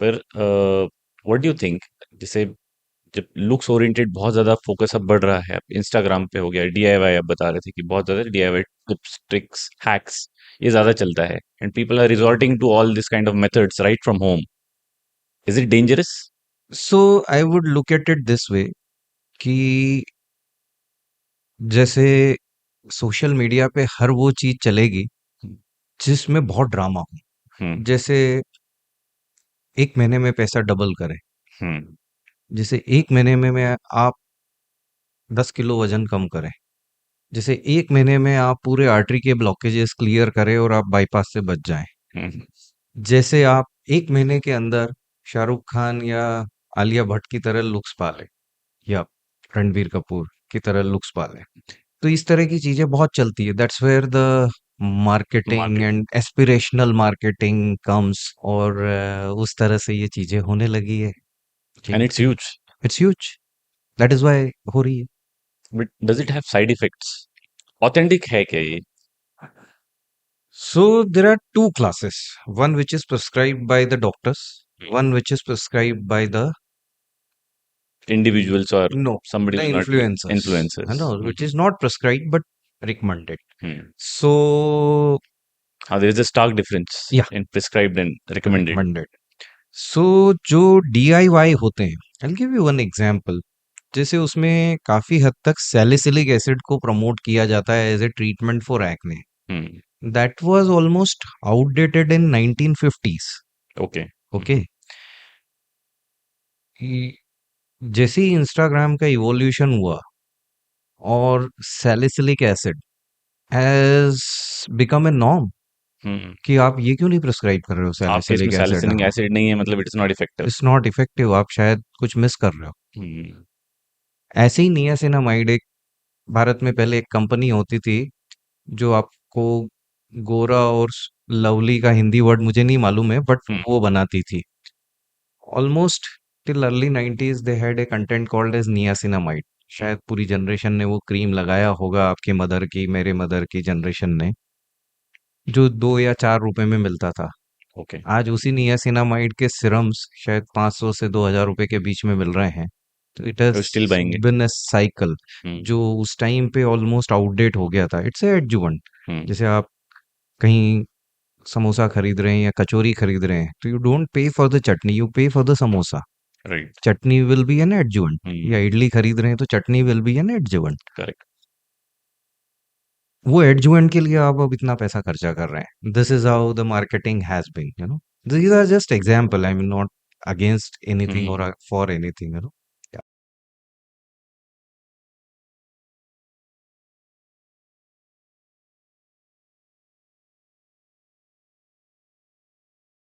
पर what do you think, जैसे जब लुक्स ओरिएंटेड बहुत ज्यादा फोकस अब बढ़ रहा है, अब इंस्टाग्राम पे हो गया, डीआईवाई आप बता रहे थे कि बहुत ज्यादा डीआईवाई टिप्स ट्रिक्स हैक्स ये ज्यादा चलता है, and people are resorting to all this kind of methods right from home. Is it dangerous? So I would look at it this way कि जैसे सोशल मीडिया पे हर वो चीज चलेगी जिसमें बहुत ड्रामा हो। हम्म। जैसे 1 महीने में पैसा डबल करे। हम्म। जैसे 1 महीने में मैं आप 10 किलो वजन कम करें। जैसे 1 महीने में आप पूरे आर्टरी के ब्लॉकेजेस क्लियर करें और आप बाईपास से बच जाएं। हम्म। जैसे आप 1 महीने के अंदर शाहरुख खान या आलिया भट्ट की तरह लुक्स पाले, या रणबीर कपूर की तरह लुक्स पाले। तो इस तरह की चीजें बहुत चलती है। That's where the marketing marketing. And aspirational marketing comes. और उस तरह से ये चीजें होने लगी है कि and it's huge. It's huge. That is why हो रही है। But does it have side effects? Authentic है क्या ये? So there are two classes, one which is prescribed by the doctors, one which is prescribed by the individuals और no, somebody the who's not influencers. I influencers? know, which is not prescribed but recommended. Hmm. So हाँ, there is a stark difference yeah, in prescribed and recommended. recommended. So जो DIY होते हैं, I'll give you one example. जैसे उसमें काफी हद तक salicylic acid को प्रमोट किया जाता है as a treatment for acne. Hmm. That was almost outdated in 1950s। Okay. Okay. जैसे ही इंस्टाग्राम का इवोल्यूशन हुआ और salicylic acid has become a norm hmm. कि आप ये क्यों नहीं प्रिस्क्राइब कर रहे हो आपके इसमें सैलिसिलिक एसिड। सैलिसिलिक हाँ, एसिड नहीं है मतलब it is not effective. It's not effective, आप शायद कुछ मिस कर रहे हो। हम्म। ऐसे ही नियासिनामाइड एक भारत में पहले एक कंपनी होती थी जो आपको गोरा और लवली का हिंदी वर्ड मुझे नहीं मालूम है बट हम्म। वो बनाती थी। Almost till early 90s they had a content called as niacinamide. Hmm. शायद पूरी जनरेशन ने वो क्रीम लगाया होगा, आपके मदर की, मेरे मदर की जनरेशन ने, जो 2 या 4 रुपए में मिलता था। ओके। आज उसी नियासिनामाइड के सिरम्स शायद 500 से 2,000 रुपए के बीच में मिल रहे हैं। तो it has still buying it. Been a cycle hmm. जो उस टाइम पे ऑलमोस्ट आउटडेट हो गया था। It's a adjuvant. हम्म। जैसे आप कहीं समोसा खरीद रहे हैं या कचौरी खरीद रहे हैं तो you don't pay for the chutney, you pay for the samosa. Right. Chutney will be an adjuvant. या हम्म। इडली खरीद रहे हैं तो chutney will be an adjuvant. Correct. वो एडजुवेंट के लिए आप अब इतना पैसा खर्चा कर रहे हैं। This is how the marketing has been, you know. These are just example, I am not against anything hmm. और फॉर एनीथिंग, यू नो।